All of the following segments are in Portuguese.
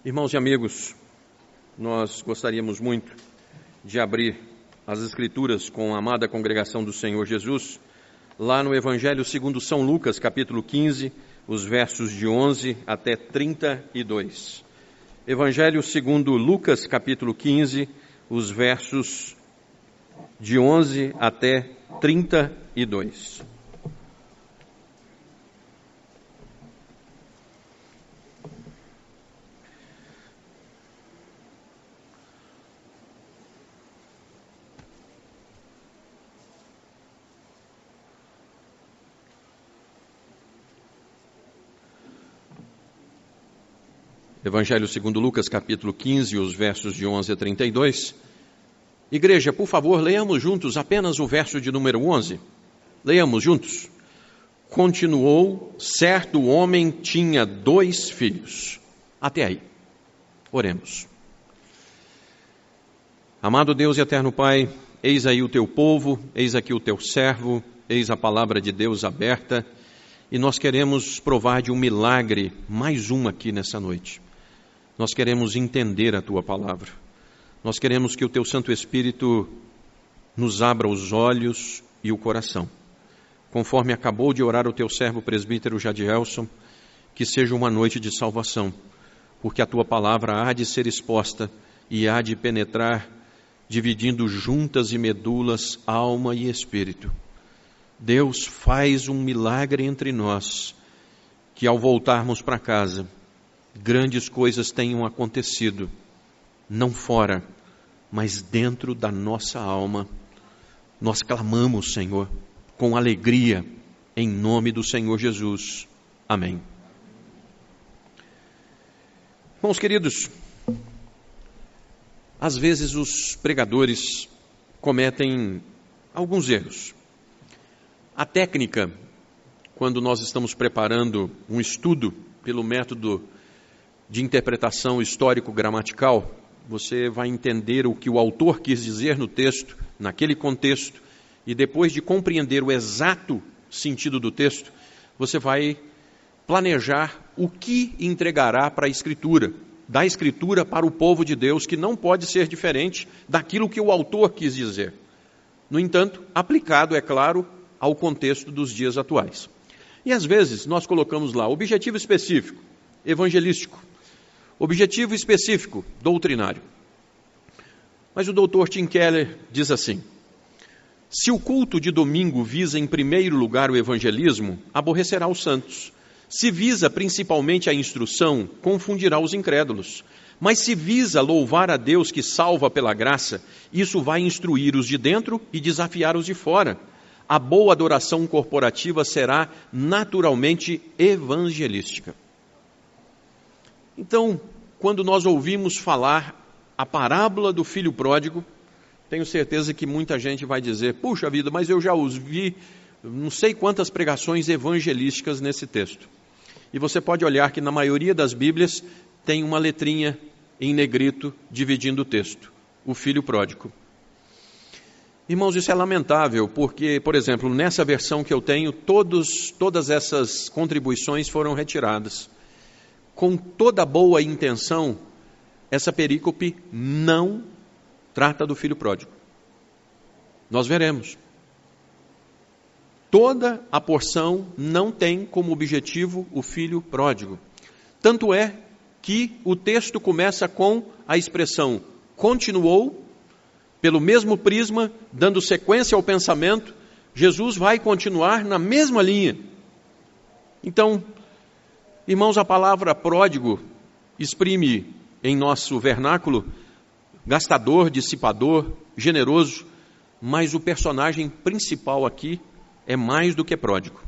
Irmãos e amigos, nós gostaríamos muito de abrir as Escrituras com a amada congregação do Senhor Jesus, lá no Evangelho segundo São Lucas, capítulo 15, os versos de 11 até 32. Evangelho segundo Lucas, capítulo 15, os versos de 11 até 32. Evangelho segundo Lucas, capítulo 15, os versos de 11 a 32. Igreja, por favor, leiamos juntos apenas o verso de número 11. Leiamos juntos. Continuou, certo homem tinha 2 filhos. Até aí. Oremos. Amado Deus e eterno Pai, eis aí o teu povo, eis aqui o teu servo, eis a palavra de Deus aberta, e nós queremos provar de um milagre, mais um aqui nessa noite. Nós queremos entender a Tua palavra. Nós queremos que o Teu Santo Espírito nos abra os olhos e o coração. Conforme acabou de orar o Teu servo presbítero Jadielson, que seja uma noite de salvação, porque a Tua palavra há de ser exposta e há de penetrar, dividindo juntas e medulas, alma e espírito. Deus faz um milagre entre nós, que ao voltarmos para casa, grandes coisas tenham acontecido, não fora, mas dentro da nossa alma. Nós clamamos, Senhor, com alegria, em nome do Senhor Jesus. Amém. Irmãos queridos, às vezes os pregadores cometem alguns erros. A técnica, quando nós estamos preparando um estudo pelo método de interpretação histórico-gramatical, você vai entender o que o autor quis dizer no texto, naquele contexto, e depois de compreender o exato sentido do texto, você vai planejar o que entregará para a Escritura, da Escritura para o povo de Deus, que não pode ser diferente daquilo que o autor quis dizer. No entanto, aplicado, é claro, ao contexto dos dias atuais. E às vezes nós colocamos lá objetivo específico, evangelístico, objetivo específico, doutrinário. Mas o doutor Tim Keller diz assim: se o culto de domingo visa em primeiro lugar o evangelismo, aborrecerá os santos. Se visa principalmente a instrução, confundirá os incrédulos. Mas se visa louvar a Deus que salva pela graça, isso vai instruir os de dentro e desafiar os de fora. A boa adoração corporativa será naturalmente evangelística. Então, quando nós ouvimos falar a parábola do filho pródigo, tenho certeza que muita gente vai dizer: puxa vida, mas eu já os vi não sei quantas pregações evangelísticas nesse texto. E você pode olhar que na maioria das Bíblias tem uma letrinha em negrito dividindo o texto: o filho pródigo. Irmãos, isso é lamentável, porque, por exemplo, nessa versão que eu tenho, todas essas contribuições foram retiradas. Com toda boa intenção, essa perícope não trata do filho pródigo. Nós veremos. Toda a porção não tem como objetivo o filho pródigo. Tanto é que o texto começa com a expressão continuou, pelo mesmo prisma, dando sequência ao pensamento. Jesus vai continuar na mesma linha. Então, irmãos, a palavra pródigo exprime em nosso vernáculo gastador, dissipador, generoso, mas o personagem principal aqui é mais do que pródigo.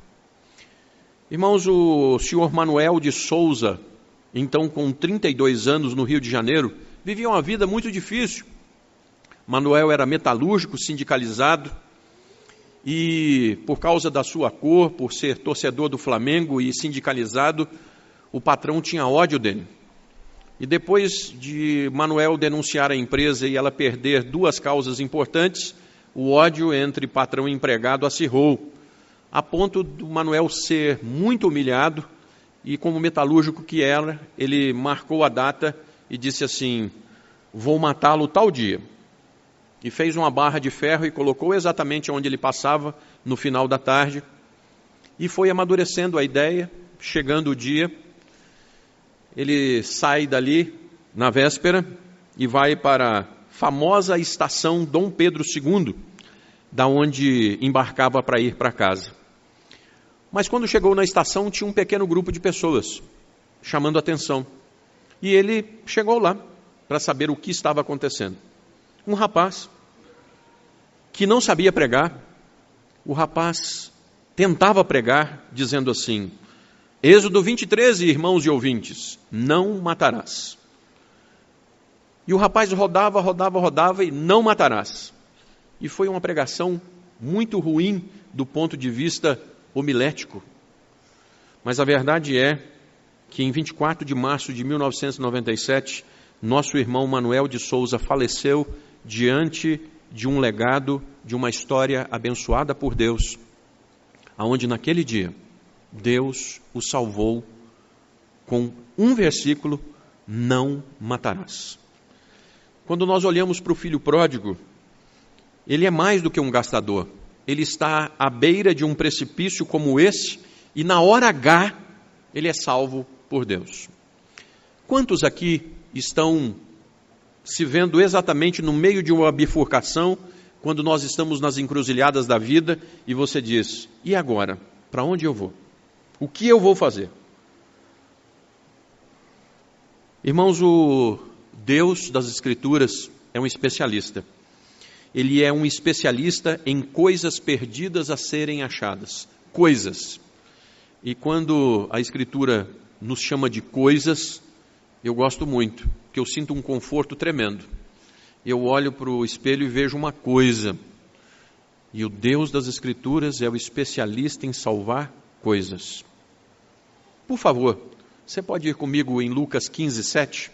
Irmãos, o senhor Manuel de Souza, então com 32 anos no Rio de Janeiro, vivia uma vida muito difícil. Manuel era metalúrgico, sindicalizado, e por causa da sua cor, por ser torcedor do Flamengo e sindicalizado, o patrão tinha ódio dele. E depois de Manuel denunciar a empresa e ela perder 2 causas importantes, o ódio entre patrão e empregado acirrou, a ponto do Manuel ser muito humilhado, e como metalúrgico que era, ele marcou a data e disse assim: vou matá-lo tal dia. E fez uma barra de ferro e colocou exatamente onde ele passava no final da tarde. E foi amadurecendo a ideia. Chegando o dia, ele sai dali na véspera e vai para a famosa estação Dom Pedro II, da onde embarcava para ir para casa. Mas quando chegou na estação, tinha um pequeno grupo de pessoas chamando a atenção. E ele chegou lá para saber o que estava acontecendo. Um rapaz que não sabia pregar, o rapaz tentava pregar dizendo assim: Êxodo 23, irmãos e ouvintes, não matarás. E o rapaz rodava e não matarás. E foi uma pregação muito ruim do ponto de vista homilético. Mas a verdade é que em 24 de março de 1997, nosso irmão Manuel de Souza faleceu diante de um legado, de uma história abençoada por Deus, aonde naquele dia Deus o salvou com um versículo: não matarás. Quando nós olhamos para o filho pródigo, ele é mais do que um gastador. Ele está à beira de um precipício como esse e na hora H ele é salvo por Deus. Quantos aqui estão se vendo exatamente no meio de uma bifurcação, quando nós estamos nas encruzilhadas da vida e você diz: e agora? Para onde eu vou? O que eu vou fazer? Irmãos, o Deus das Escrituras é um especialista. Ele é um especialista em coisas perdidas a serem achadas. Coisas. E quando a Escritura nos chama de coisas, eu gosto muito, porque eu sinto um conforto tremendo. Eu olho para o espelho e vejo uma coisa. E o Deus das Escrituras é o especialista em salvar coisas. Por favor, você pode ir comigo em Lucas 15, 7?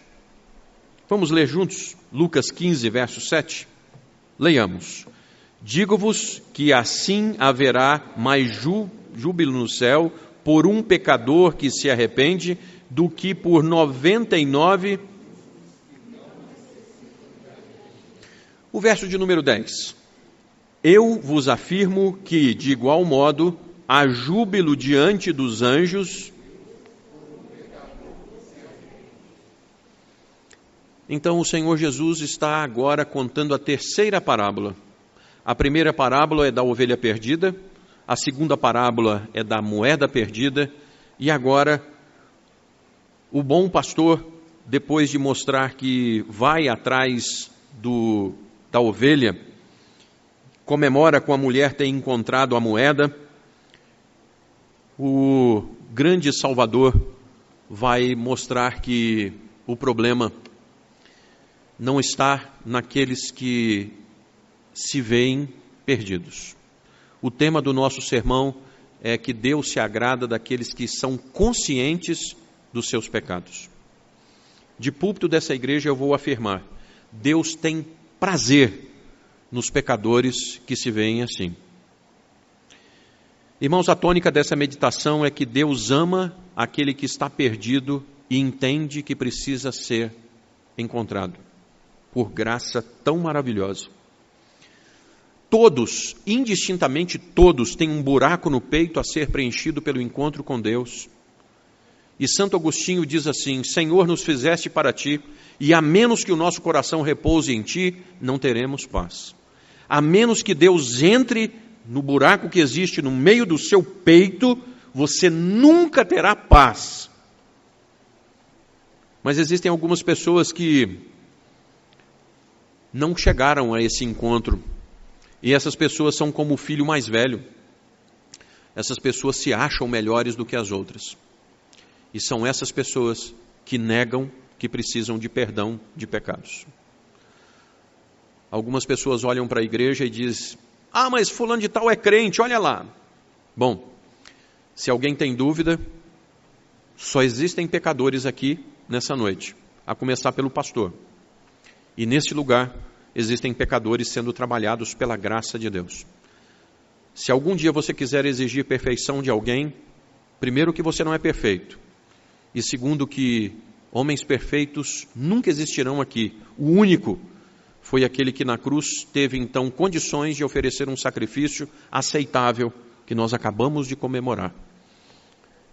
Vamos ler juntos Lucas 15, verso 7? Leiamos. Digo-vos que assim haverá mais júbilo no céu por um pecador que se arrepende do que por 99. O verso de número 10. Eu vos afirmo que, de igual modo, há júbilo diante dos anjos. Então o Senhor Jesus está agora contando a terceira parábola. A primeira parábola é da ovelha perdida, a segunda parábola é da moeda perdida, e agora o bom pastor, depois de mostrar que vai atrás da ovelha, comemora com a mulher ter encontrado a moeda, o grande Salvador vai mostrar que o problema não está naqueles que se veem perdidos. O tema do nosso sermão é que Deus se agrada daqueles que são conscientes dos seus pecados. De púlpito dessa igreja eu vou afirmar: Deus tem prazer nos pecadores que se veem assim. Irmãos, a tônica dessa meditação é que Deus ama aquele que está perdido e entende que precisa ser encontrado, por graça tão maravilhosa. Todos, indistintamente todos, têm um buraco no peito a ser preenchido pelo encontro com Deus. E Santo Agostinho diz assim: Senhor, nos fizeste para ti, e a menos que o nosso coração repouse em ti, não teremos paz. A menos que Deus entre no buraco que existe no meio do seu peito, você nunca terá paz. Mas existem algumas pessoas que não chegaram a esse encontro. E essas pessoas são como o filho mais velho. Essas pessoas se acham melhores do que as outras. E são essas pessoas que negam que precisam de perdão de pecados. Algumas pessoas olham para a igreja e dizem: ah, mas fulano de tal é crente, olha lá. Bom, se alguém tem dúvida, só existem pecadores aqui nessa noite, a começar pelo pastor. E nesse lugar existem pecadores sendo trabalhados pela graça de Deus. Se algum dia você quiser exigir perfeição de alguém, primeiro que você não é perfeito, e segundo que Homens perfeitos nunca existirão aqui. O único foi aquele que na cruz teve então condições de oferecer um sacrifício aceitável que nós acabamos de comemorar.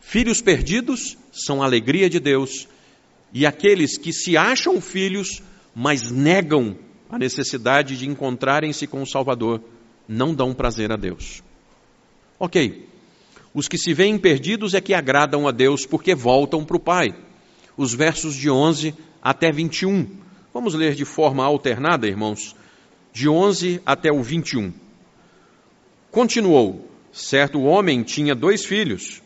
Filhos perdidos são a alegria de Deus, e aqueles que se acham filhos, mas negam a necessidade de encontrarem-se com o Salvador, não dão prazer a Deus. Ok, os que se veem perdidos é que agradam a Deus porque voltam para o Pai. Os versos de 11 até 21. Vamos ler de forma alternada, irmãos, de 11 até o 21. Continuou, certo homem tinha 2 filhos.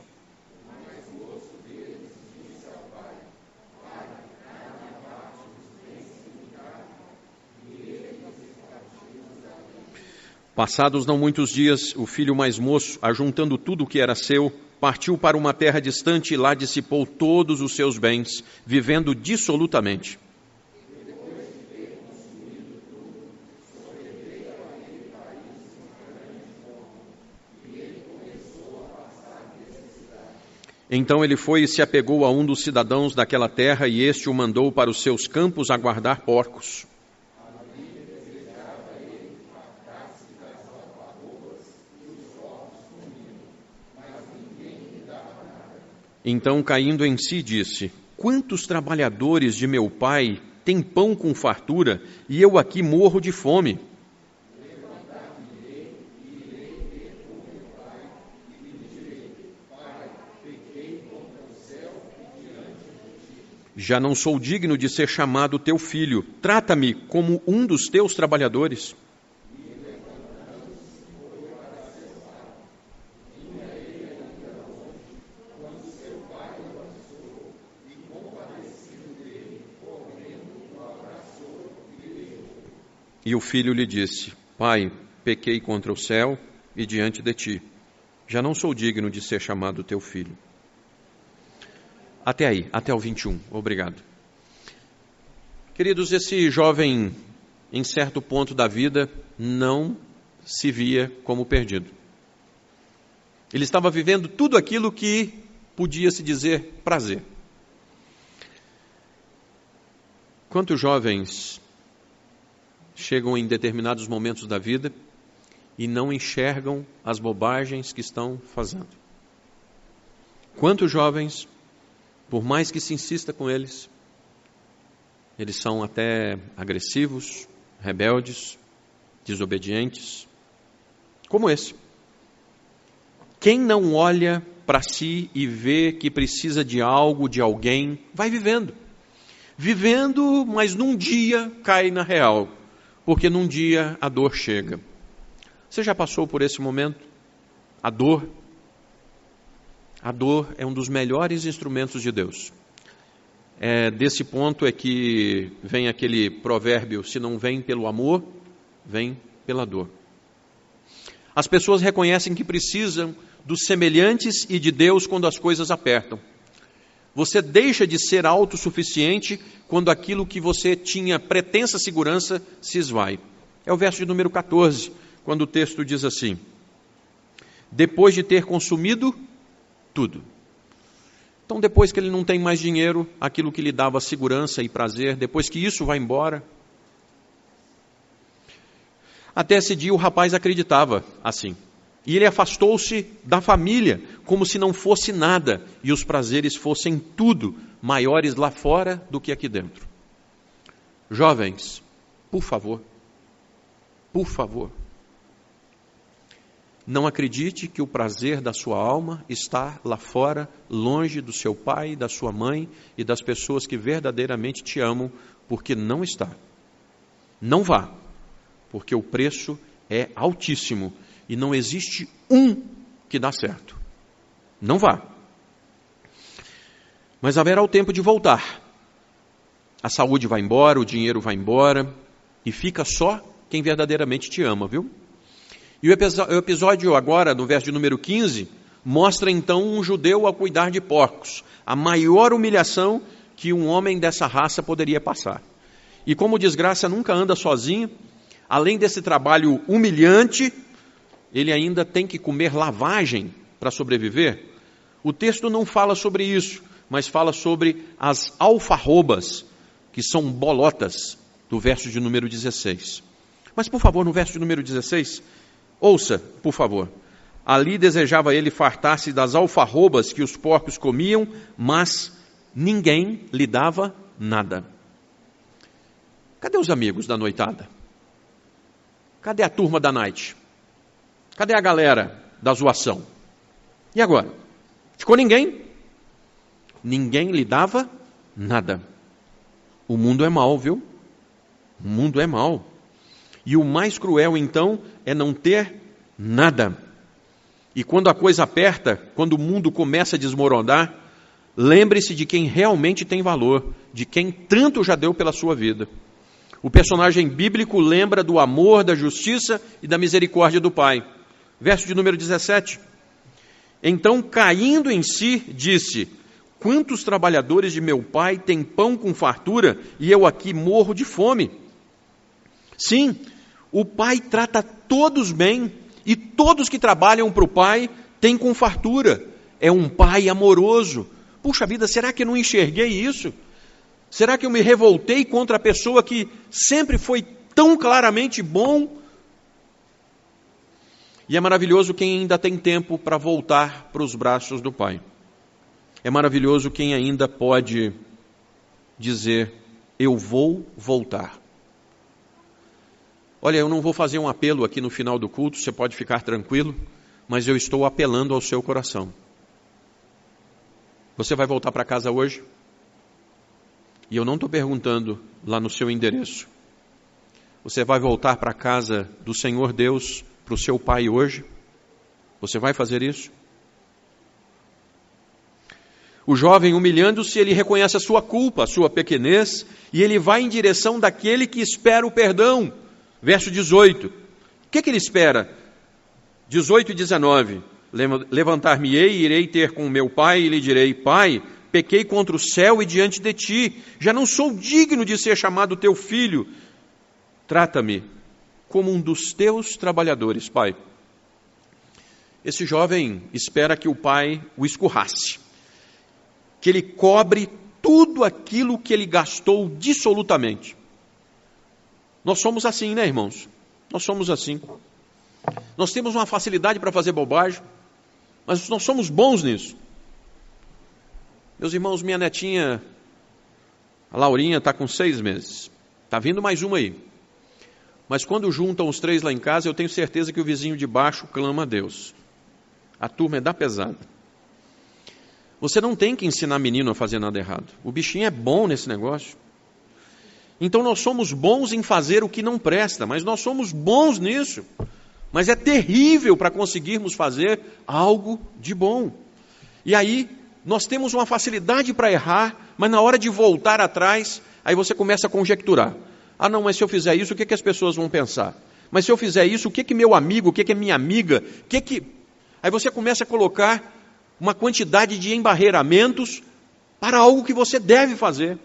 Passados não muitos dias, o filho mais moço, ajuntando tudo o que era seu, partiu para uma terra distante e lá dissipou todos os seus bens, vivendo dissolutamente. Então ele foi e se apegou a um dos cidadãos daquela terra, e este o mandou para os seus campos a guardar porcos. Então, caindo em si, disse: quantos trabalhadores de meu pai têm pão com fartura, e eu aqui morro de fome? Já não sou digno de ser chamado teu filho. Trata-me como um dos teus trabalhadores. E o filho lhe disse: pai, pequei contra o céu e diante de ti. Já não sou digno de ser chamado teu filho. Até aí, até o 21. Obrigado. Queridos, esse jovem, em certo ponto da vida, não se via como perdido. Ele estava vivendo tudo aquilo que podia se dizer prazer. Quantos jovens chegam em determinados momentos da vida e não enxergam as bobagens que estão fazendo? Quantos jovens, por mais que se insista com eles, eles são até agressivos, rebeldes, desobedientes, como esse. Quem não olha para si e vê que precisa de algo, de alguém, vai vivendo. Vivendo, mas num dia cai na real, porque num dia a dor chega. Você já passou por esse momento? A dor é um dos melhores instrumentos de Deus. Desse ponto é que vem aquele provérbio: se não vem pelo amor, vem pela dor. As pessoas reconhecem que precisam dos semelhantes e de Deus quando as coisas apertam. Você deixa de ser autossuficiente quando aquilo que você tinha pretensa segurança se esvai. É o verso de número 14, quando o texto diz assim: depois de ter consumido tudo. Então, depois que ele não tem mais dinheiro, aquilo que lhe dava segurança e prazer, depois que isso vai embora. Até esse dia o rapaz acreditava assim. E ele afastou-se da família, como se não fosse nada, e os prazeres fossem tudo maiores lá fora do que aqui dentro. Jovens, por favor, não acredite que o prazer da sua alma está lá fora, longe do seu pai, da sua mãe e das pessoas que verdadeiramente te amam, porque não está. Não vá, porque o preço é altíssimo e não existe um que dá certo. Não vá. Mas haverá o tempo de voltar. A saúde vai embora, o dinheiro vai embora e fica só quem verdadeiramente te ama, viu? E o episódio agora, no verso de número 15, mostra então um judeu a cuidar de porcos, a maior humilhação que um homem dessa raça poderia passar. E como desgraça nunca anda sozinho, além desse trabalho humilhante, ele ainda tem que comer lavagem para sobreviver. O texto não fala sobre isso, mas fala sobre as alfarrobas, que são bolotas, do verso de número 16. Mas, por favor, no verso de número 16, ouça, por favor. Ali desejava ele fartar-se das alfarrobas que os porcos comiam, mas ninguém lhe dava nada. Cadê os amigos da noitada? Cadê a turma da night? Cadê a galera da zoação? E agora? Ficou ninguém? Ninguém lhe dava nada. O mundo é mau, viu? O mundo é mau. E o mais cruel, então, é não ter nada. E quando a coisa aperta, quando o mundo começa a desmoronar, lembre-se de quem realmente tem valor, de quem tanto já deu pela sua vida. O personagem bíblico lembra do amor, da justiça e da misericórdia do Pai. Verso de número 17. Então, caindo em si, disse: quantos trabalhadores de meu pai têm pão com fartura e eu aqui morro de fome? Sim, o pai trata todos bem e todos que trabalham para o pai têm com fartura. É um pai amoroso. Puxa vida, será que eu não enxerguei isso? Será que eu me revoltei contra a pessoa que sempre foi tão claramente bom? E é maravilhoso quem ainda tem tempo para voltar para os braços do pai. É maravilhoso quem ainda pode dizer: eu vou voltar. Olha, eu não vou fazer um apelo aqui no final do culto, você pode ficar tranquilo, mas eu estou apelando ao seu coração. Você vai voltar para casa hoje? E eu não estou perguntando lá no seu endereço. Você vai voltar para a casa do Senhor Deus, para o seu pai hoje? Você vai fazer isso? O jovem, humilhando-se, ele reconhece a sua culpa, a sua pequenez, e ele vai em direção daquele que espera o perdão. Verso 18. O que ele espera? 18 e 19. Levantar-me-ei e irei ter com meu pai e lhe direi: Pai, pequei contra o céu e diante de ti, já não sou digno de ser chamado teu filho. Trata-me como um dos teus trabalhadores, pai. Esse jovem espera que o pai o escurrace, que ele cobre tudo aquilo que ele gastou dissolutamente. Nós somos assim, né, irmãos? Nós somos assim. Nós temos uma facilidade para fazer bobagem, mas nós somos bons nisso. Meus irmãos, minha netinha, a Laurinha, está com 6 meses. Está vindo mais uma aí. Mas quando juntam os 3 lá em casa, eu tenho certeza que o vizinho de baixo clama a Deus. A turma é da pesada. Você não tem que ensinar menino a fazer nada errado. O bichinho é bom nesse negócio. Então nós somos bons em fazer o que não presta, mas nós somos bons nisso. Mas é terrível para conseguirmos fazer algo de bom. E aí nós temos uma facilidade para errar, mas na hora de voltar atrás, aí você começa a conjecturar. Ah não, mas se eu fizer isso, o que as pessoas vão pensar? Mas se eu fizer isso, o que meu amigo, o que minha amiga, Aí você começa a colocar uma quantidade de embarreiramentos para algo que você deve fazer.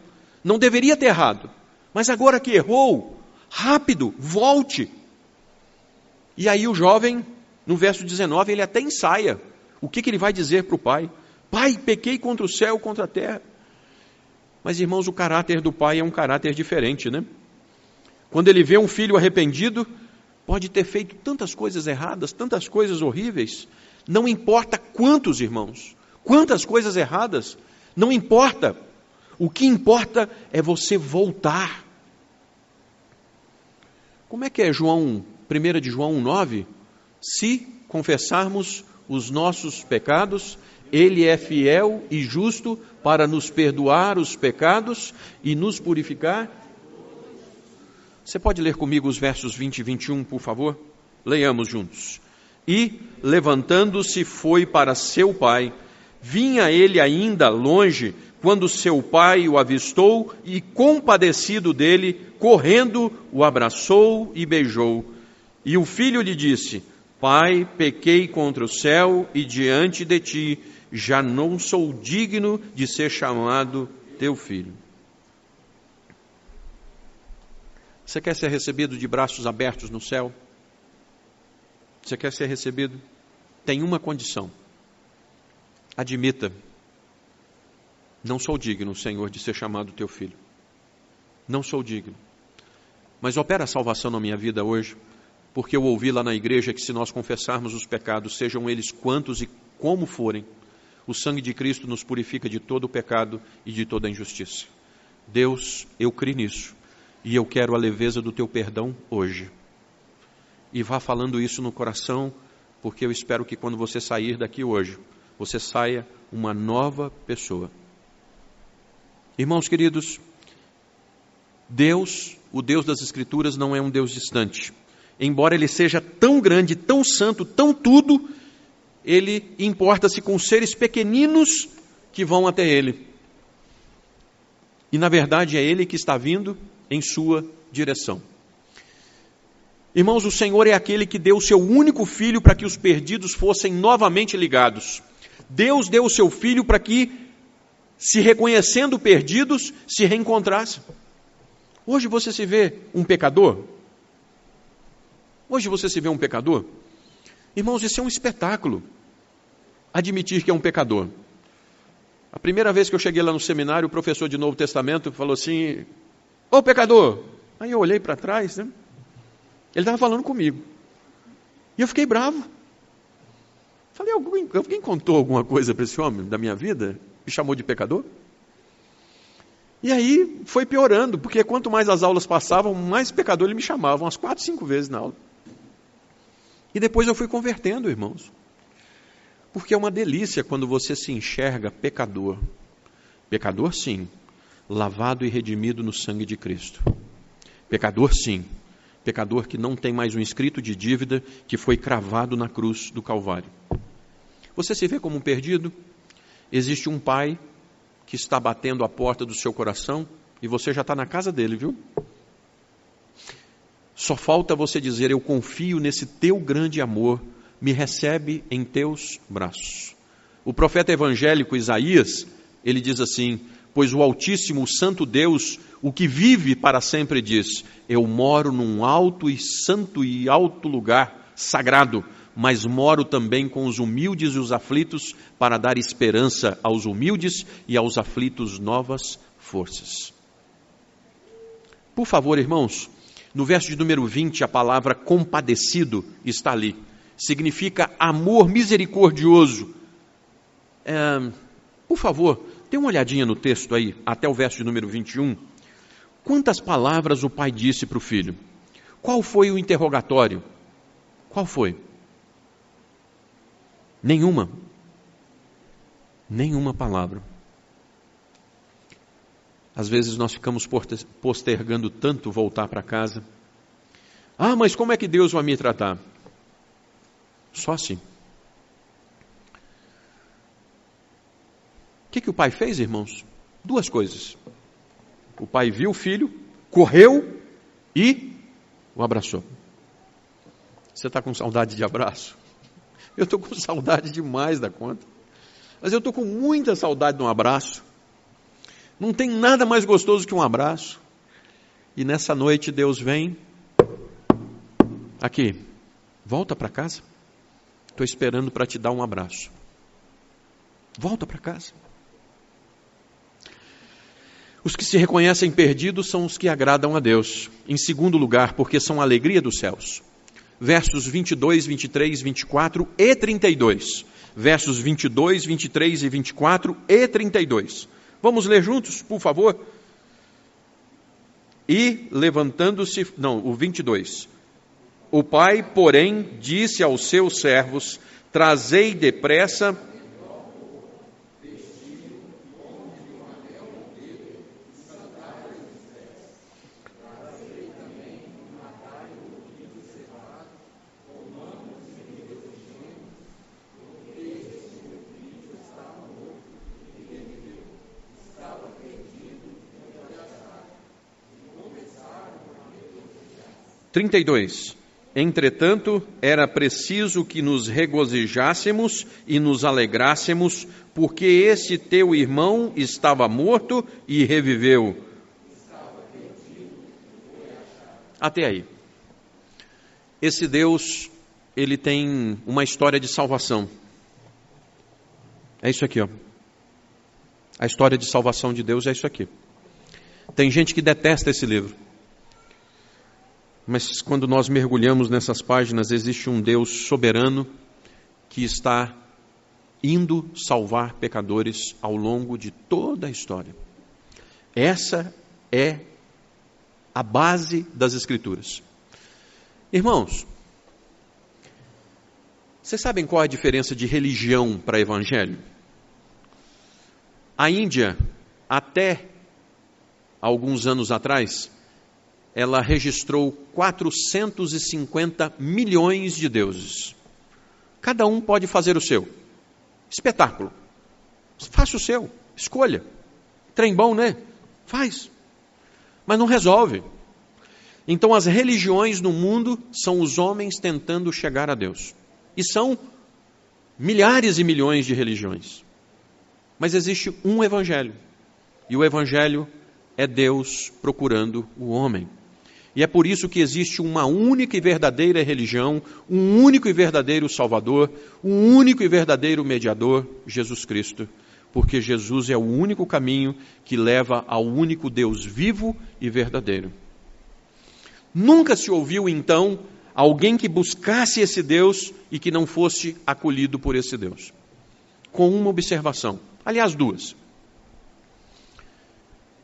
Não deveria ter errado. Mas agora que errou, rápido, volte. E aí o jovem, no verso 19, ele até ensaia. O que ele vai dizer para o pai? Pai, pequei contra o céu, contra a terra. Mas, irmãos, o caráter do pai é um caráter diferente, né? Quando ele vê um filho arrependido, pode ter feito tantas coisas erradas, tantas coisas horríveis. Não importa quantos, irmãos, quantas coisas erradas, não importa. O que importa é você voltar. Como é que é 1 de João 1,9? Se confessarmos os nossos pecados, Ele é fiel e justo para nos perdoar os pecados e nos purificar. Você pode ler comigo os versos 20 e 21, por favor? Leiamos juntos. E, levantando-se, foi para seu pai. Vinha ele ainda longe, quando seu pai o avistou e, compadecido dele, correndo, o abraçou e beijou. E o filho lhe disse: Pai, pequei contra o céu e diante de ti, já não sou digno de ser chamado teu filho. Você quer ser recebido de braços abertos no céu? Você quer ser recebido? Tem uma condição. Admita Não sou digno, Senhor, de ser chamado teu filho. Não sou digno. Mas opera a salvação na minha vida hoje, porque eu ouvi lá na igreja que se nós confessarmos os pecados, sejam eles quantos e como forem, o sangue de Cristo nos purifica de todo o pecado e de toda a injustiça. Deus, eu creio nisso, e eu quero a leveza do teu perdão hoje. E vá falando isso no coração, porque eu espero que quando você sair daqui hoje, você saia uma nova pessoa. Irmãos queridos, Deus, o Deus das Escrituras, não é um Deus distante. Embora Ele seja tão grande, tão santo, tão tudo, Ele importa-se com seres pequeninos que vão até Ele. E na verdade é Ele que está vindo em sua direção. Irmãos, o Senhor é aquele que deu o seu único filho para que os perdidos fossem novamente ligados. Deus deu o seu filho para que, se reconhecendo perdidos, se reencontrassem. Hoje você se vê um pecador? Hoje você se vê um pecador? Irmãos, isso é um espetáculo, admitir que é um pecador. A primeira vez que eu cheguei lá no seminário, o professor de Novo Testamento falou assim: ô pecador! Aí eu olhei para trás, né? Ele estava falando comigo. E eu fiquei bravo. Falei, alguém contou alguma coisa para esse homem da minha vida? Me chamou de pecador? E aí foi piorando, porque quanto mais as aulas passavam, mais pecador ele me chamava, umas 4, 5 vezes na aula. E depois eu fui convertendo, irmãos. Porque é uma delícia quando você se enxerga pecador. Pecador, sim, lavado e redimido no sangue de Cristo. Pecador, sim, pecador que não tem mais um escrito de dívida que foi cravado na cruz do Calvário. Você se vê como um perdido? Existe um pai que está batendo a porta do seu coração e você já está na casa dele, viu? Só falta você dizer: eu confio nesse teu grande amor, me recebe em teus braços. O profeta evangélico Isaías, ele diz assim: pois o Altíssimo, o Santo Deus, o que vive para sempre diz: eu moro num alto e santo e alto lugar sagrado, mas moro também com os humildes e os aflitos, para dar esperança aos humildes e aos aflitos novas forças. Por favor, irmãos, no verso de número 20, a palavra compadecido está ali. Significa amor misericordioso. Por favor, dê uma olhadinha no texto aí, até o verso de número 21. Quantas palavras o pai disse para o filho? Qual foi o interrogatório? Qual foi? Nenhuma. Nenhuma palavra. Às vezes nós ficamos postergando tanto voltar para casa. Ah, mas como é que Deus vai me tratar? Só assim. O que o pai fez, irmãos? 2 coisas. O pai viu o filho, correu e o abraçou. Você está com saudade de abraço? Eu estou com saudade demais da conta. Mas eu estou com muita saudade de um abraço. Não tem nada mais gostoso que um abraço. E nessa noite Deus vem. Aqui, volta para casa. Estou esperando para te dar um abraço. Volta para casa. Os que se reconhecem perdidos são os que agradam a Deus. Em segundo lugar, porque são a alegria dos céus. Versos 22, 23, 24 e 32. Versos 22, 23 e 24 e 32. Vamos ler juntos, por favor? E levantando-se... Não, o 22. O pai, porém, disse aos seus servos: trazei depressa... (32) Entretanto, era preciso que nos regozijássemos e nos alegrássemos, porque esse teu irmão estava morto e reviveu. Até aí. Esse Deus, ele tem uma história de salvação. É isso aqui, ó. A história de salvação de Deus é isso aqui. Tem gente que detesta esse livro. Mas quando nós mergulhamos nessas páginas, existe um Deus soberano que está indo salvar pecadores ao longo de toda a história. Essa é a base das Escrituras. Irmãos, vocês sabem qual é a diferença de religião para evangelho? A Índia, até alguns anos atrás, ela registrou 450 milhões de deuses. Cada um pode fazer o seu. Espetáculo. Faça o seu. Escolha. Trem bom, né? Faz. Mas não resolve. Então as religiões no mundo são os homens tentando chegar a Deus. E são milhares e milhões de religiões. Mas existe um evangelho. E o evangelho é Deus procurando o homem. E é por isso que existe uma única e verdadeira religião, um único e verdadeiro Salvador, um único e verdadeiro mediador, Jesus Cristo. Porque Jesus é o único caminho que leva ao único Deus vivo e verdadeiro. Nunca se ouviu, então, alguém que buscasse esse Deus e que não fosse acolhido por esse Deus. Com uma observação, aliás, duas.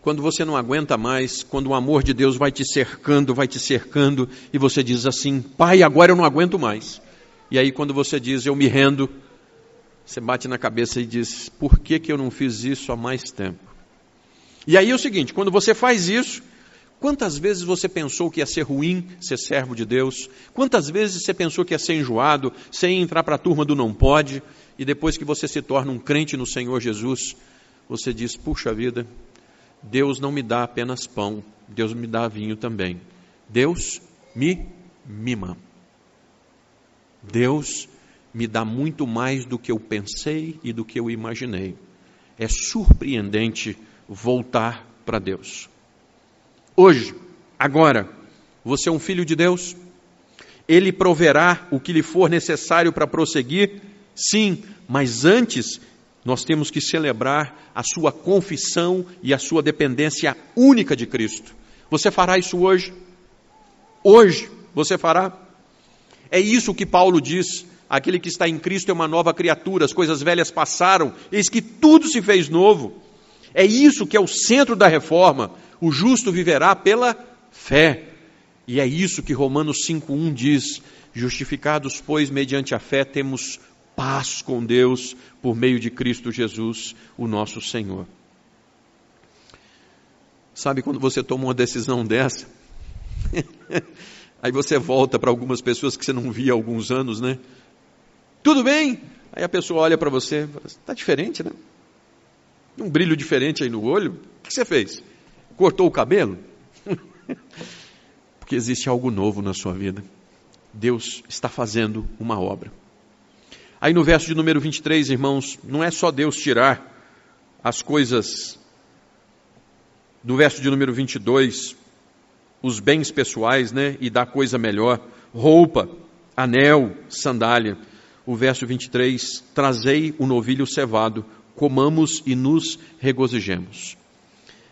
Quando você não aguenta mais, quando o amor de Deus vai te cercando, e você diz assim, Pai, agora eu não aguento mais. E aí quando você diz, eu me rendo, você bate na cabeça e diz, por que eu não fiz isso há mais tempo? E aí é o seguinte, quando você faz isso, quantas vezes você pensou que ia ser ruim ser servo de Deus? Quantas vezes você pensou que ia ser enjoado, sem entrar para a turma do não pode, e depois que você se torna um crente no Senhor Jesus, você diz, puxa vida, Deus não me dá apenas pão, Deus me dá vinho também. Deus me mima. Deus me dá muito mais do que eu pensei e do que eu imaginei. É surpreendente voltar para Deus. Hoje, agora, você é um filho de Deus? Ele proverá o que lhe for necessário para prosseguir? Sim, mas antes nós temos que celebrar a sua confissão e a sua dependência única de Cristo. Você fará isso hoje? Hoje você fará? É isso que Paulo diz, aquele que está em Cristo é uma nova criatura, as coisas velhas passaram, eis que tudo se fez novo. É isso que é o centro da reforma, o justo viverá pela fé. E é isso que Romanos 5,1 diz, justificados, pois, mediante a fé, temos paz com Deus por meio de Cristo Jesus, o nosso Senhor. Sabe quando você toma uma decisão dessa? Aí você volta para algumas pessoas que você não via há alguns anos, né? Tudo bem? Aí a pessoa olha para você e fala, está diferente, né? Um brilho diferente aí no olho. O que você fez? Cortou o cabelo? Porque existe algo novo na sua vida. Deus está fazendo uma obra. Aí no verso de número 23, irmãos, não é só Deus tirar as coisas do verso de número 22, os bens pessoais, né, e dar coisa melhor, roupa, anel, sandália. O verso 23, trazei o novilho cevado, comamos e nos regozijemos.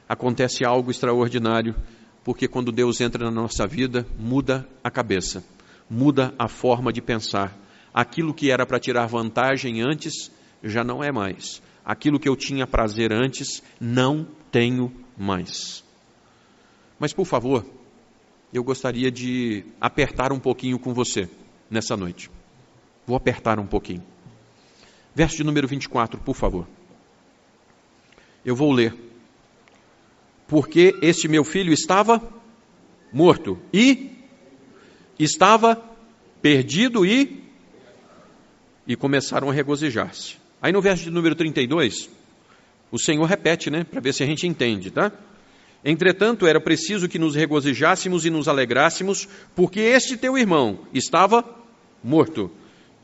Acontece algo extraordinário, porque quando Deus entra na nossa vida, muda a cabeça, muda a forma de pensar. Aquilo que era para tirar vantagem antes, já não é mais. Aquilo que eu tinha prazer antes, não tenho mais. Mas, por favor, eu gostaria de apertar um pouquinho com você nessa noite. Vou apertar um pouquinho. Verso de número 24, por favor. Eu vou ler. Porque este meu filho estava morto e estava perdido e começaram a regozijar-se. Aí no verso de número 32, o Senhor repete, né? Para ver se a gente entende, tá? Entretanto, era preciso que nos regozijássemos e nos alegrássemos, porque este teu irmão estava morto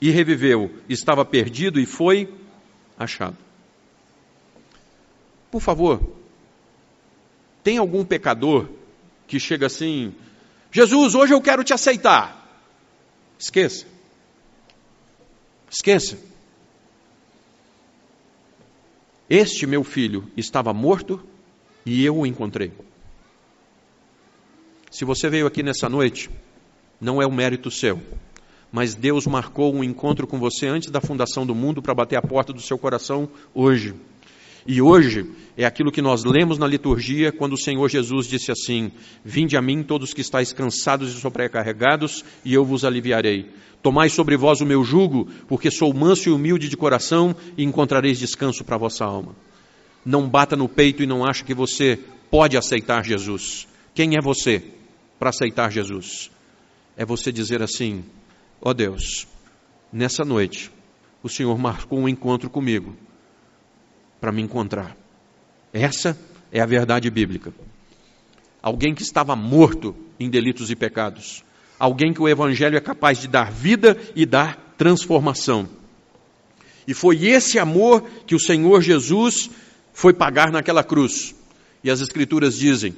e reviveu, estava perdido e foi achado. Por favor, tem algum pecador que chega assim, Jesus, hoje eu quero te aceitar. Esqueça. Esqueça. Este meu filho estava morto e eu o encontrei. Se você veio aqui nessa noite, não é um mérito seu, mas Deus marcou um encontro com você antes da fundação do mundo para bater a porta do seu coração hoje. E hoje é aquilo que nós lemos na liturgia quando o Senhor Jesus disse assim: vinde a mim todos que estáis cansados e sobrecarregados, e eu vos aliviarei. Tomai sobre vós o meu jugo, porque sou manso e humilde de coração, e encontrareis descanso para a vossa alma. Não bata no peito e não ache que você pode aceitar Jesus. Quem é você para aceitar Jesus? É você dizer assim: ó Deus, nessa noite o Senhor marcou um encontro comigo para me encontrar. Essa é a verdade bíblica. Alguém que estava morto em delitos e pecados. Alguém que o Evangelho é capaz de dar vida e dar transformação. E foi esse amor que o Senhor Jesus foi pagar naquela cruz. E as Escrituras dizem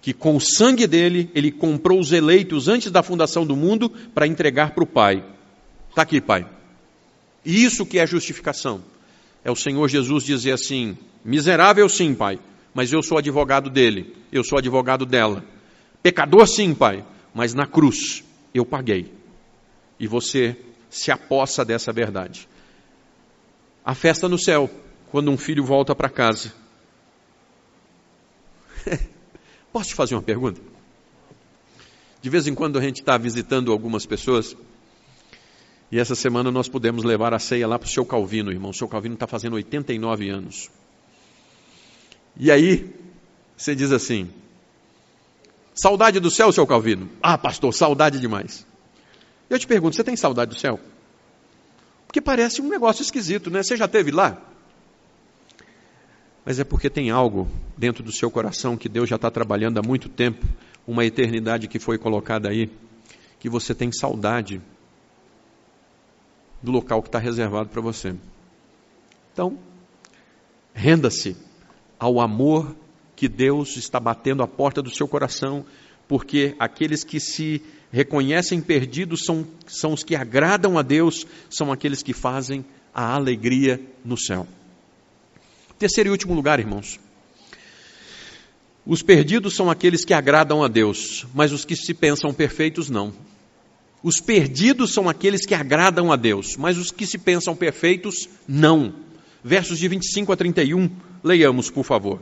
que com o sangue dele, ele comprou os eleitos antes da fundação do mundo para entregar para o Pai. Está aqui, Pai. E isso que é justificação. É o Senhor Jesus dizer assim: miserável sim, Pai, mas eu sou advogado dele, eu sou advogado dela. Pecador sim, Pai, mas na cruz eu paguei. E você se apossa dessa verdade. A festa no céu, quando um filho volta para casa. Posso te fazer uma pergunta? De vez em quando a gente está visitando algumas pessoas, e essa semana nós pudemos levar a ceia lá para o seu Calvino, irmão. O seu Calvino está fazendo 89 anos. E aí, você diz assim: saudade do céu, seu Calvino? Ah, pastor, saudade demais. Eu te pergunto, você tem saudade do céu? Porque parece um negócio esquisito, né? Você já esteve lá? Mas é porque tem algo dentro do seu coração que Deus já está trabalhando há muito tempo, uma eternidade que foi colocada aí, que você tem saudade do local que está reservado para você. Então, renda-se ao amor que Deus está batendo à porta do seu coração, porque aqueles que se reconhecem perdidos são os que agradam a Deus, são aqueles que fazem a alegria no céu. Terceiro e último lugar, irmãos. Os perdidos são aqueles que agradam a Deus, mas os que se pensam perfeitos não. Os perdidos são aqueles que agradam a Deus, mas os que se pensam perfeitos, não. Versos de 25 a 31, leiamos, por favor.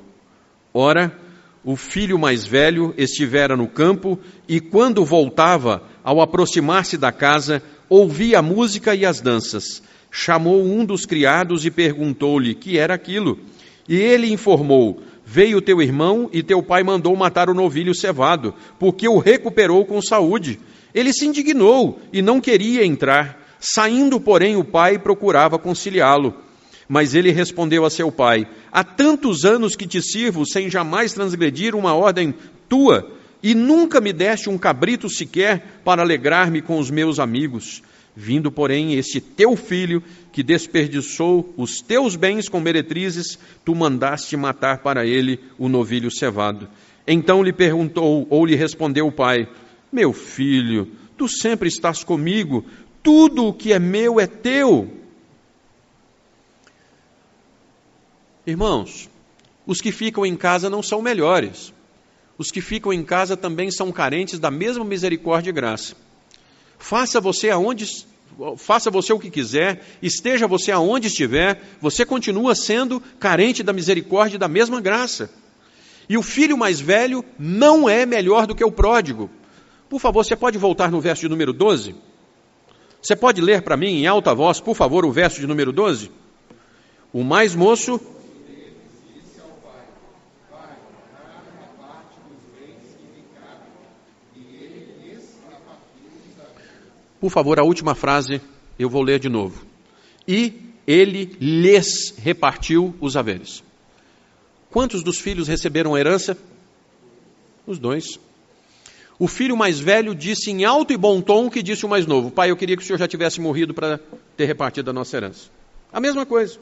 Ora, o filho mais velho estivera no campo, e quando voltava, ao aproximar-se da casa, ouvia a música e as danças. Chamou um dos criados e perguntou-lhe que era aquilo. E ele informou: veio teu irmão e teu pai mandou matar o novilho cevado, porque o recuperou com saúde. Ele se indignou e não queria entrar. Saindo, porém, o pai procurava conciliá-lo. Mas ele respondeu a seu pai: há tantos anos que te sirvo, sem jamais transgredir uma ordem tua, e nunca me deste um cabrito sequer para alegrar-me com os meus amigos. Vindo, porém, este teu filho, que desperdiçou os teus bens com meretrizes, tu mandaste matar para ele o novilho cevado. Então lhe perguntou, ou lhe respondeu o pai: meu filho, tu sempre estás comigo, tudo o que é meu é teu. Irmãos, os que ficam em casa não são melhores. Os que ficam em casa também são carentes da mesma misericórdia e graça. Faça você o que quiser, esteja você aonde estiver, você continua sendo carente da misericórdia e da mesma graça. E o filho mais velho não é melhor do que o pródigo. Por favor, você pode voltar no verso de número 12? Você pode ler para mim em alta voz, por favor, o verso de número 12? O mais moço... Por favor, a última frase eu vou ler de novo. E ele lhes repartiu os haveres. Quantos dos filhos receberam a herança? Os dois. O filho mais velho disse em alto e bom tom que disse o mais novo: pai, eu queria que o senhor já tivesse morrido para ter repartido a nossa herança. A mesma coisa.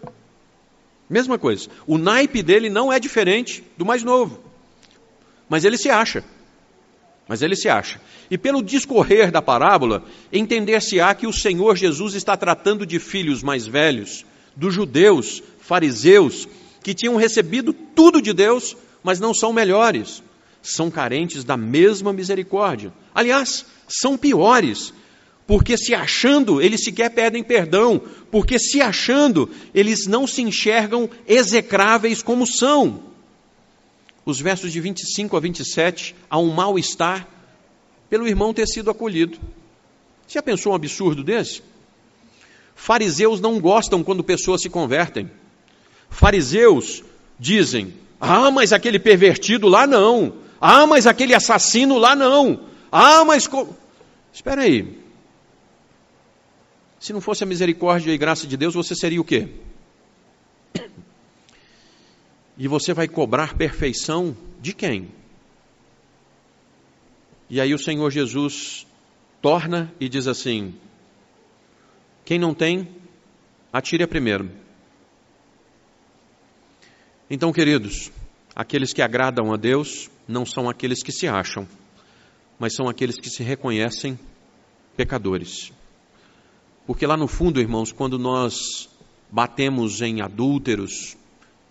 Mesma coisa. O naipe dele não é diferente do mais novo. Mas ele se acha. E pelo discorrer da parábola, entender-se-á que o Senhor Jesus está tratando de filhos mais velhos, dos judeus, fariseus, que tinham recebido tudo de Deus, mas não são melhores. São carentes da mesma misericórdia. Aliás, são piores, porque se achando, eles sequer pedem perdão, porque se achando, eles não se enxergam execráveis como são. Os versos de 25 a 27, há um mal-estar pelo irmão ter sido acolhido. Você já pensou um absurdo desse? Fariseus não gostam quando pessoas se convertem. Fariseus dizem, mas aquele pervertido lá não. Mas aquele assassino lá não. Mas... Espera aí. Se não fosse a misericórdia e graça de Deus, você seria o quê? E você vai cobrar perfeição de quem? E aí o Senhor Jesus torna e diz assim, quem não tem, atire primeiro. Então, queridos, aqueles que agradam a Deus não são aqueles que se acham, mas são aqueles que se reconhecem pecadores. Porque lá no fundo, irmãos, quando nós batemos em adúlteros,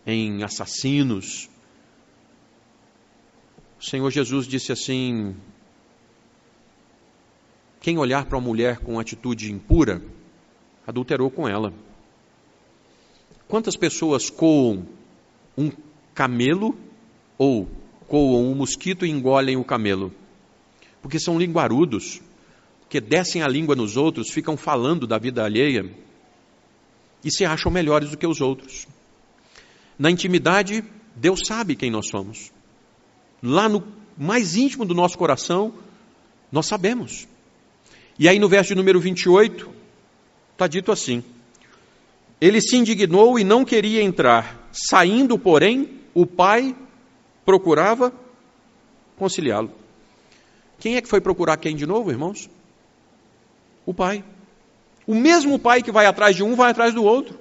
em assassinos, o Senhor Jesus disse assim, quem olhar para uma mulher com atitude impura, adulterou com ela. Quantas pessoas coam um camelo ou coam um mosquito e engolem o camelo? Porque são linguarudos, que descem a língua nos outros, ficam falando da vida alheia e se acham melhores do que os outros. Na intimidade, Deus sabe quem nós somos. Lá no mais íntimo do nosso coração, nós sabemos. E aí no verso de número 28, está dito assim, ele se indignou e não queria entrar, saindo, porém, o pai procurava conciliá-lo. Quem é que foi procurar quem de novo, irmãos? O pai. O mesmo pai que vai atrás de um, vai atrás do outro.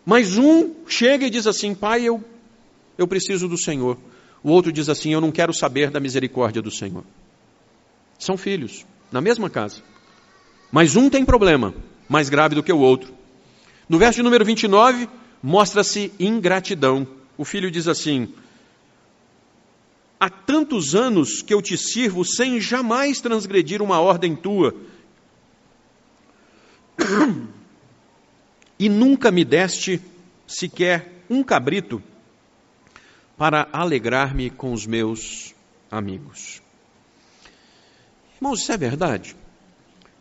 Mas um chega e diz assim, pai, eu preciso do Senhor. O outro diz assim, eu não quero saber da misericórdia do Senhor. São filhos, na mesma casa. Mas um tem problema, mais grave do que o outro. No verso de número 29, mostra-se ingratidão. O filho diz assim, há tantos anos que eu te sirvo sem jamais transgredir uma ordem tua, e nunca me deste sequer um cabrito para alegrar-me com os meus amigos. Irmãos, isso é verdade?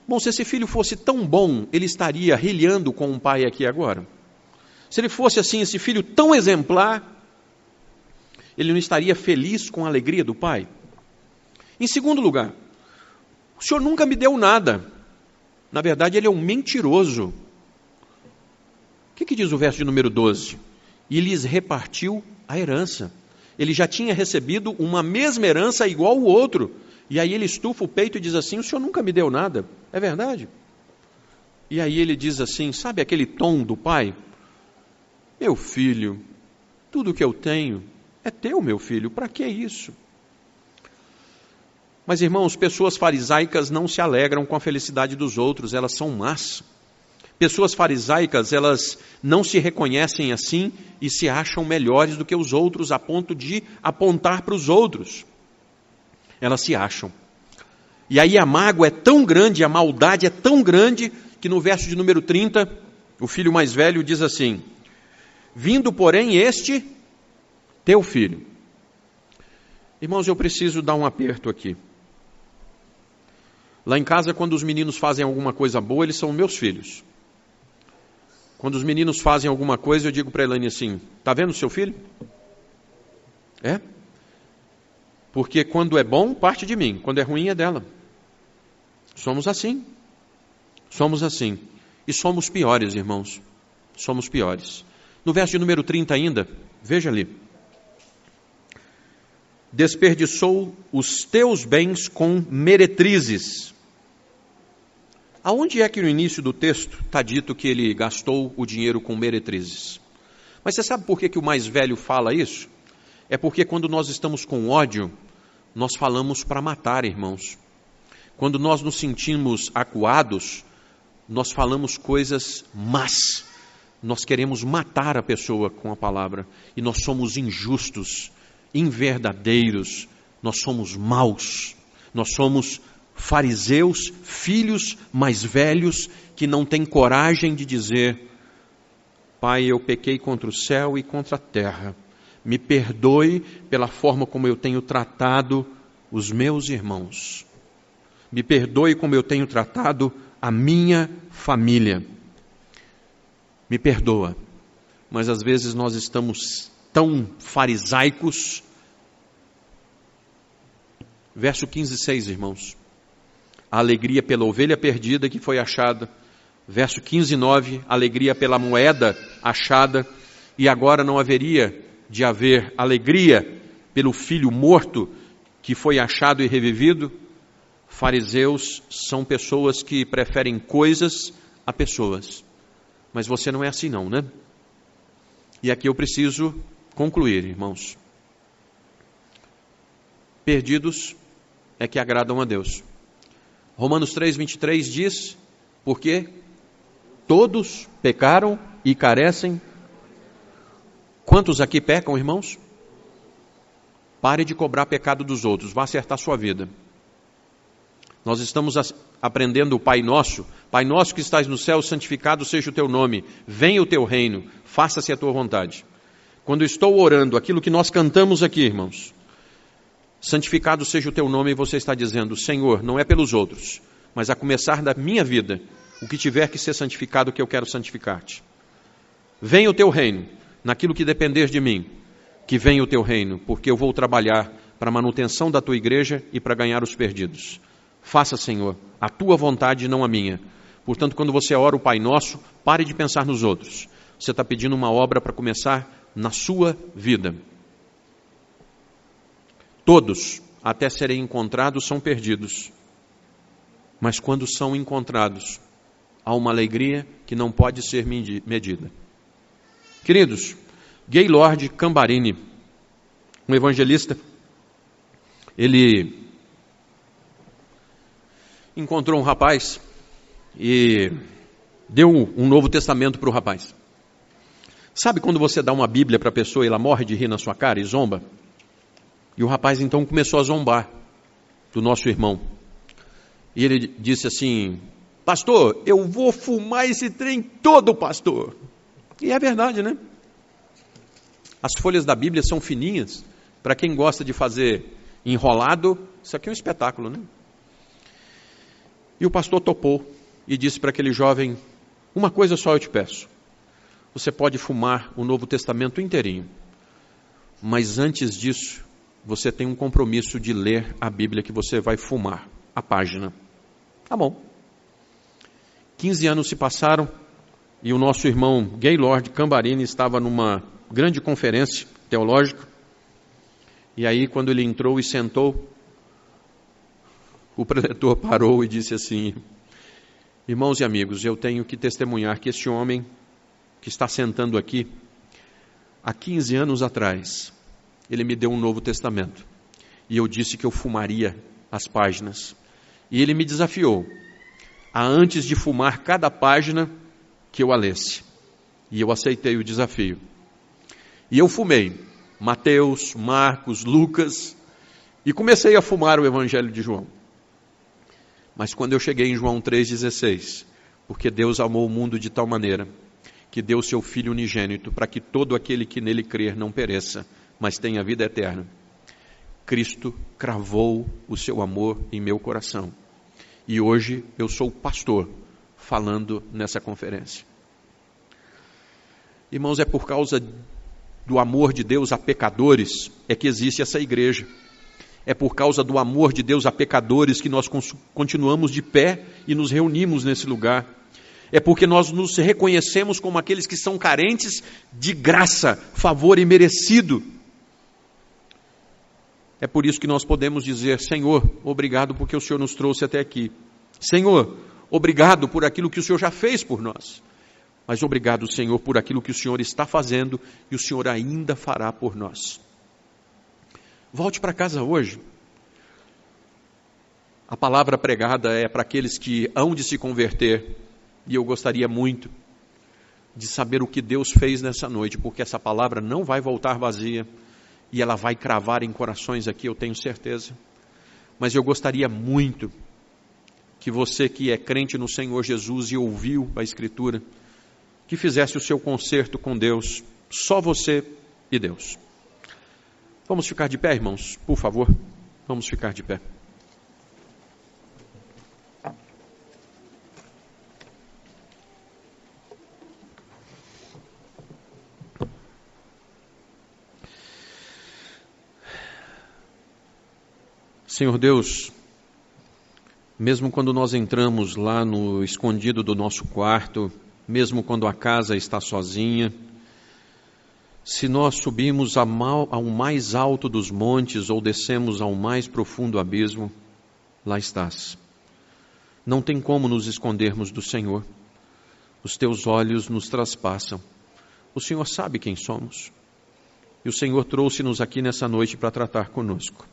Bom, se esse filho fosse tão bom, ele estaria rilhando com o pai aqui agora? Se ele fosse assim, esse filho tão exemplar, ele não estaria feliz com a alegria do pai? Em segundo lugar, o senhor nunca me deu nada. Na verdade, ele é um mentiroso. O que diz o verso de número 12? E lhes repartiu a herança. Ele já tinha recebido uma mesma herança igual ao outro. E aí ele estufa o peito e diz assim, o senhor nunca me deu nada. É verdade? E aí ele diz assim, sabe aquele tom do pai? Meu filho, tudo que eu tenho é teu, meu filho. Para que isso? Mas, irmãos, pessoas farisaicas não se alegram com a felicidade dos outros. Elas são más. Pessoas farisaicas, elas não se reconhecem assim e se acham melhores do que os outros a ponto de apontar para os outros. Elas se acham. E aí a mágoa é tão grande, a maldade é tão grande, que no verso de número 30, o filho mais velho diz assim, vindo, porém, este teu filho. Irmãos, eu preciso dar um aperto aqui. Lá em casa, quando os meninos fazem alguma coisa boa, eles são meus filhos. Quando os meninos fazem alguma coisa, eu digo para a Elaine assim, está vendo o seu filho? É? Porque quando é bom, parte de mim. Quando é ruim, é dela. Somos assim. Somos assim. E somos piores, irmãos. Somos piores. No verso de número 30 ainda, veja ali. Desperdiçou os teus bens com meretrizes. Aonde é que no início do texto está dito que ele gastou o dinheiro com meretrizes? Mas você sabe por que o mais velho fala isso? É porque quando nós estamos com ódio, nós falamos para matar, irmãos. Quando nós nos sentimos acuados, nós falamos coisas más. nós queremos matar a pessoa com a palavra, e nós somos injustos, inverdadeiros, nós somos maus, nós somos fariseus, filhos mais velhos, que não têm coragem de dizer: Pai, eu pequei contra o céu e contra a terra, me perdoe pela forma como eu tenho tratado os meus irmãos, me perdoe como eu tenho tratado a minha família, me perdoa. Mas às vezes nós estamos tão farisaicos. Verso 15:6, irmãos. A alegria pela ovelha perdida que foi achada. Verso 15:9, alegria pela moeda achada. E agora não haveria de haver alegria pelo filho morto que foi achado e revivido. Fariseus são pessoas que preferem coisas a pessoas. Mas você não é assim não, né? E aqui eu preciso concluir, irmãos. Perdidos é que agradam a Deus. Romanos 3:23 diz: porque todos pecaram e carecem. Quantos aqui pecam, irmãos? Pare de cobrar pecado dos outros, vá acertar sua vida. Nós estamos aprendendo o Pai Nosso. Pai Nosso que estás no céu, santificado seja o teu nome. Venha o teu reino, faça-se a tua vontade. Quando estou orando, aquilo que nós cantamos aqui, irmãos, santificado seja o teu nome, e você está dizendo: Senhor, não é pelos outros, mas a começar da minha vida, o que tiver que ser santificado, que eu quero santificar-te. Venha o teu reino, naquilo que depender de mim, que venha o teu reino, porque eu vou trabalhar para a manutenção da tua igreja e para ganhar os perdidos. Faça, Senhor, a tua vontade e não a minha. Portanto, quando você ora o Pai Nosso, pare de pensar nos outros. Você está pedindo uma obra para começar na sua vida. Todos, até serem encontrados, são perdidos. Mas quando são encontrados, há uma alegria que não pode ser medida. Queridos, Gaylord Cambarini, um evangelista, ele encontrou um rapaz e deu um Novo Testamento para o rapaz. Sabe quando você dá uma Bíblia para a pessoa e ela morre de rir na sua cara e zomba? E o rapaz então começou a zombar do nosso irmão. E ele disse assim: pastor, eu vou fumar esse trem todo, pastor. E é verdade, né? As folhas da Bíblia são fininhas. Para quem gosta de fazer enrolado, isso aqui é um espetáculo, né? E o pastor topou e disse para aquele jovem: uma coisa só eu te peço. Você pode fumar o Novo Testamento inteirinho, mas antes disso, você tem um compromisso de ler a Bíblia que você vai fumar, a página. Tá bom. 15 anos se passaram e o nosso irmão Gaylord Cambarini estava numa grande conferência teológica. E aí, quando ele entrou e sentou, o preletor parou e disse assim: irmãos e amigos, eu tenho que testemunhar que este homem que está sentando aqui, há 15 anos atrás, ele me deu um Novo Testamento. E eu disse que eu fumaria as páginas. E ele me desafiou a, antes de fumar cada página, que eu a lesse. E eu aceitei o desafio. E eu fumei Mateus, Marcos, Lucas, e comecei a fumar o Evangelho de João. Mas quando eu cheguei em João 3,16, porque Deus amou o mundo de tal maneira que deu seu Filho unigênito para que todo aquele que nele crer não pereça, mas tenha vida eterna. Cristo cravou o seu amor em meu coração. E hoje eu sou pastor falando nessa conferência. Irmãos, é por causa do amor de Deus a pecadores é que existe essa igreja. É por causa do amor de Deus a pecadores que nós continuamos de pé e nos reunimos nesse lugar. É porque nós nos reconhecemos como aqueles que são carentes de graça, favor imerecido. É por isso que nós podemos dizer: Senhor, obrigado porque o Senhor nos trouxe até aqui. Senhor, obrigado por aquilo que o Senhor já fez por nós. Mas obrigado, Senhor, por aquilo que o Senhor está fazendo e o Senhor ainda fará por nós. Volte para casa hoje. A palavra pregada é para aqueles que hão de se converter, e eu gostaria muito de saber o que Deus fez nessa noite, porque essa palavra não vai voltar vazia e ela vai cravar em corações aqui, eu tenho certeza. Mas eu gostaria muito que você que é crente no Senhor Jesus e ouviu a Escritura, que fizesse o seu concerto com Deus, só você e Deus. Vamos ficar de pé, irmãos, por favor? Vamos ficar de pé. Senhor Deus, mesmo quando nós entramos lá no escondido do nosso quarto, mesmo quando a casa está sozinha, se nós subimos ao mais alto dos montes ou descemos ao mais profundo abismo, lá estás. Não tem como nos escondermos do Senhor. Os teus olhos nos traspassam. O Senhor sabe quem somos. E o Senhor trouxe-nos aqui nessa noite para tratar conosco.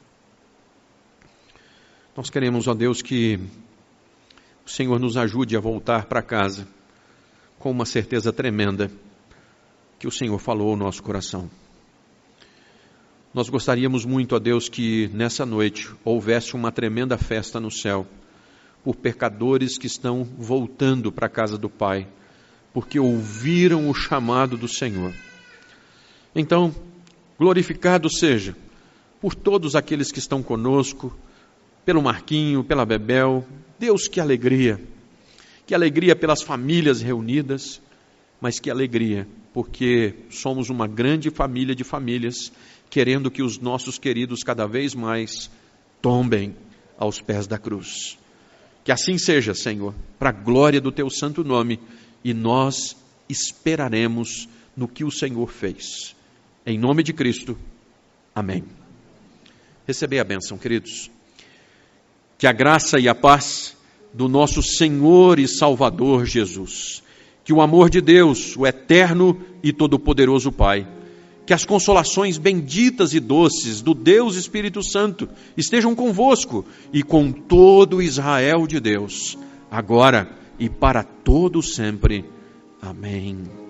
Nós queremos, ó Deus, que o Senhor nos ajude a voltar para casa com uma certeza tremenda que o Senhor falou ao nosso coração. Nós gostaríamos muito, ó Deus, que nessa noite houvesse uma tremenda festa no céu por pecadores que estão voltando para a casa do Pai, porque ouviram o chamado do Senhor. Então, glorificado seja por todos aqueles que estão conosco, pelo Marquinho, pela Bebel. Deus, que alegria pelas famílias reunidas, mas que alegria, porque somos uma grande família de famílias, querendo que os nossos queridos cada vez mais tombem aos pés da cruz. Que assim seja, Senhor, para a glória do Teu santo nome, e nós esperaremos no que o Senhor fez. Em nome de Cristo, amém. Recebei a bênção, queridos. Que a graça e a paz do nosso Senhor e Salvador Jesus, que o amor de Deus, o eterno e todo-poderoso Pai, que as consolações benditas e doces do Deus Espírito Santo estejam convosco e com todo o Israel de Deus, agora e para todo sempre. Amém.